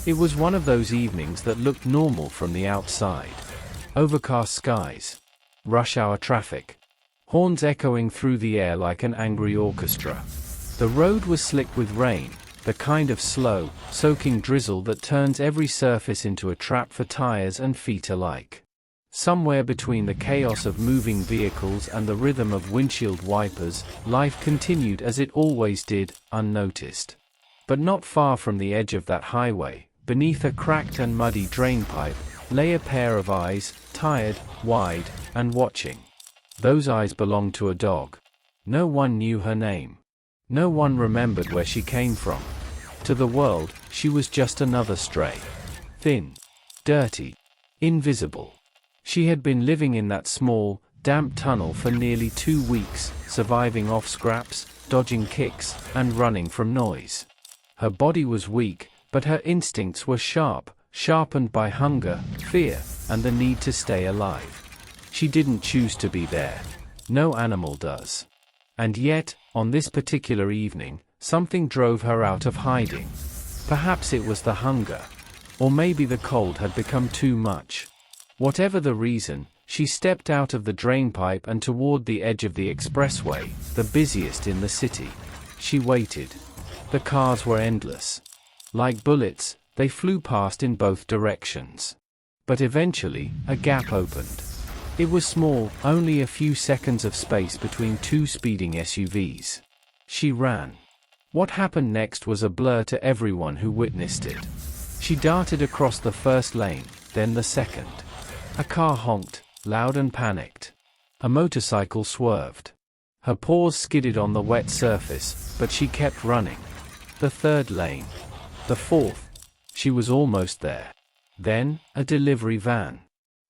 It was one of those evenings that looked normal from the outside. Overcast skies. Rush hour traffic. Horns echoing through the air like an angry orchestra. The road was slick with rain, the kind of slow, soaking drizzle that turns every surface into a trap for tires and feet alike. Somewhere between the chaos of moving vehicles and the rhythm of windshield wipers, life continued as it always did, unnoticed. But not far from the edge of that highway, beneath a cracked and muddy drainpipe, lay a pair of eyes, tired, wide, and watching. Those eyes belonged to a dog. No one knew her name. No one remembered where she came from. To the world, she was just another stray. Thin. Dirty. Invisible. She had been living in that small, damp tunnel for nearly 2 weeks, surviving off scraps, dodging kicks, and running from noise. Her body was weak, but her instincts were sharp, sharpened by hunger, fear, and the need to stay alive. She didn't choose to be there. No animal does. And yet, on this particular evening, something drove her out of hiding. Perhaps it was the hunger. Or maybe the cold had become too much. Whatever the reason, she stepped out of the drainpipe and toward the edge of the expressway, the busiest in the city. She waited. The cars were endless. Like bullets, they flew past in both directions. But eventually, a gap opened. It was small, only a few seconds of space between two speeding SUVs. She ran. What happened next was a blur to everyone who witnessed it. She darted across the first lane, then the second. A car honked, loud and panicked. A motorcycle swerved. Her paws skidded on the wet surface, but she kept running. The third lane. The fourth. She was almost there. Then, a delivery van.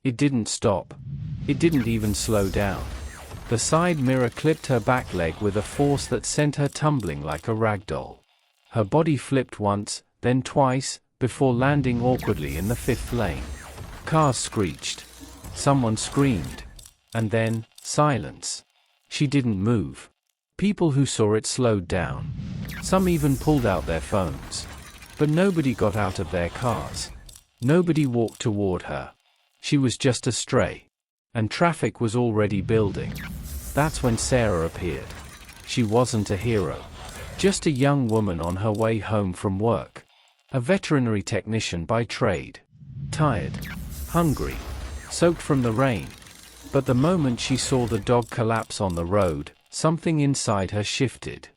It didn't stop. It didn't even slow down. The side mirror clipped her back leg with a force that sent her tumbling like a rag doll. Her body flipped once, then twice, before landing awkwardly in the fifth lane. Cars screeched. Someone screamed. And then, silence. She didn't move. People who saw it slowed down. Some even pulled out their phones. But nobody got out of their cars. Nobody walked toward her. She was just a stray. And traffic was already building. That's when Sarah appeared. She wasn't a hero. Just a young woman on her way home from work. A veterinary technician by trade. Tired. Hungry. Soaked from the rain. But the moment she saw the dog collapse on the road, something inside her shifted.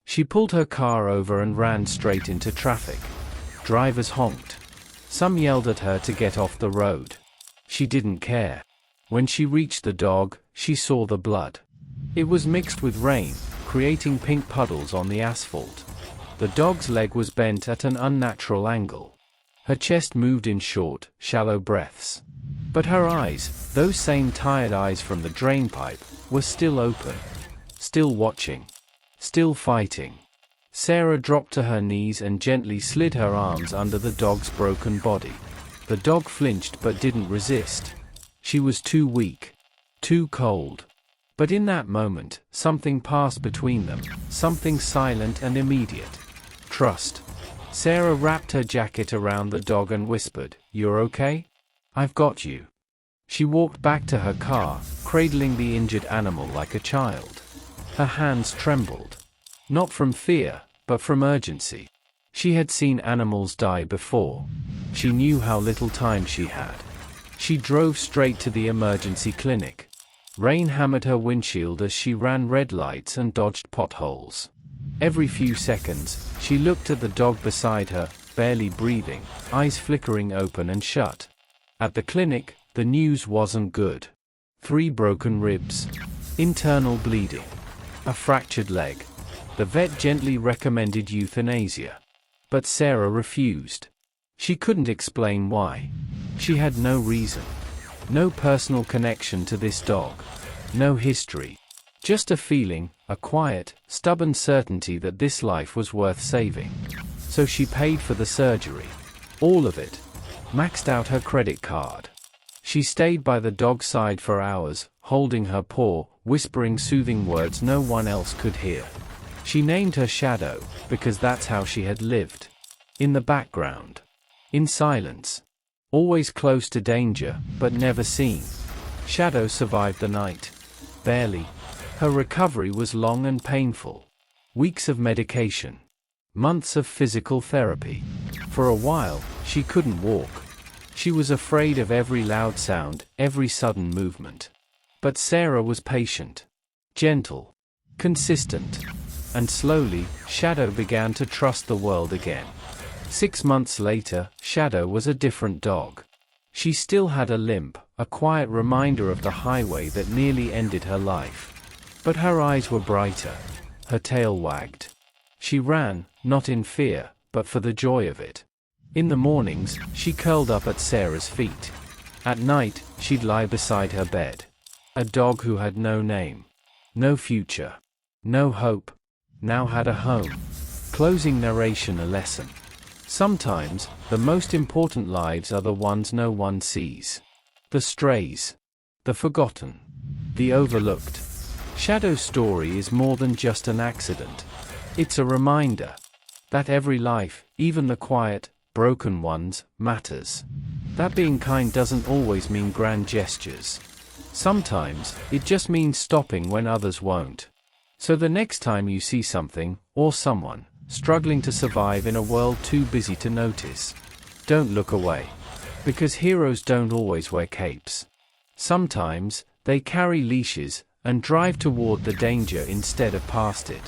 She pulled her car over and ran straight into traffic. Drivers honked. Some yelled at her to get off the road. She didn't care. When she reached the dog, she saw the blood. It was mixed with rain, creating pink puddles on the asphalt. The dog's leg was bent at an unnatural angle. Her chest moved in short, shallow breaths. But her eyes, those same tired eyes from the drainpipe, were still open. Still watching. Still fighting. Sarah dropped to her knees and gently slid her arms under the dog's broken body. The dog flinched but didn't resist. She was too weak. Too cold. But in that moment, something passed between them, something silent and immediate. Trust. Sarah wrapped her jacket around the dog and whispered, "You're okay? I've got you." She walked back to her car, cradling the injured animal like a child. Her hands trembled. Not from fear, but from urgency. She had seen animals die before. She knew how little time she had. She drove straight to the emergency clinic. Rain hammered her windshield as she ran red lights and dodged potholes. Every few seconds, she looked at the dog beside her, barely breathing, eyes flickering open and shut. At the clinic, the news wasn't good. 3 broken ribs. Internal bleeding. A fractured leg. The vet gently recommended euthanasia. But Sarah refused. She couldn't explain why. She had no reason. No personal connection to this dog. No history. Just a feeling, a quiet, stubborn certainty that this life was worth saving. So she paid for the surgery. All of it. Maxed out her credit card. She stayed by the dog's side for hours, holding her paw, whispering soothing words no one else could hear. She named her Shadow, because that's how she had lived. In the background. In silence. Always close to danger, but never seen. Shadow survived the night. Barely. Her recovery was long and painful. Weeks of medication. Months of physical therapy. For a while, she couldn't walk. She was afraid of every loud sound, every sudden movement. But Sarah was patient. Gentle. Consistent. And slowly, Shadow began to trust the world again. 6 months later, Shadow was a different dog. She still had a limp, a quiet reminder of the highway that nearly ended her life. But her eyes were brighter. Her tail wagged. She ran, not in fear, but for the joy of it. In the mornings, she curled up at Sarah's feet. At night, she'd lie beside her bed. A dog who had no name. No future. No hope. Now had a home. Closing narration, a lesson. Sometimes, the most important lives are the ones no one sees. The strays. The forgotten. The overlooked. Shadow's story is more than just an accident. It's a reminder that every life, even the quiet, broken ones, matters. That being kind doesn't always mean grand gestures. Sometimes, it just means stopping when others won't. So the next time you see something, or someone, struggling to survive in a world too busy to notice, don't look away. Because heroes don't always wear capes. Sometimes, they carry leashes, and drive toward the danger instead of past it.